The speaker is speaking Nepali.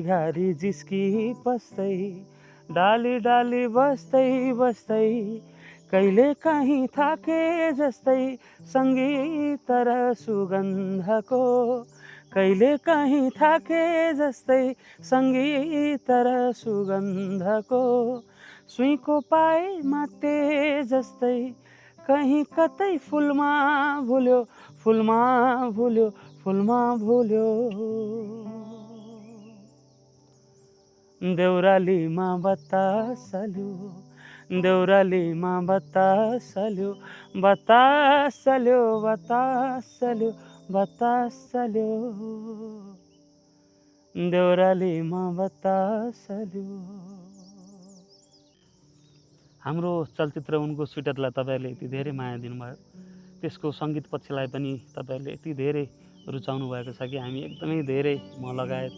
घारी जिस्की पस्दै डाली डाली बस्दै बस्दै कहिले काहीँ थाके जस्तै सङ्गीत र सुगन्धको कहिले काहीँ थाके जस्तै सङ्गीत र सुगन्धको सुईको पाए माते जस्तै कहीँ कतै फुलमा भुल्यो फुलमा भुल्यो फुलमा भुल्यो देउरालीमा बतासल्यो देउरालीमा बतासल्यो बतासल्यो बतासल्यो बतासल्यो देउरालीमा बतासल्यो। हाम्रो चलचित्र उनको स्वेटरलाई तपाईँहरूले यति धेरै माया दिनुभयो, त्यसको सङ्गीत पक्षलाई पनि तपाईँहरूले यति धेरै रुचाउनु भएको छ कि हामी एकदमै धेरै म लगायत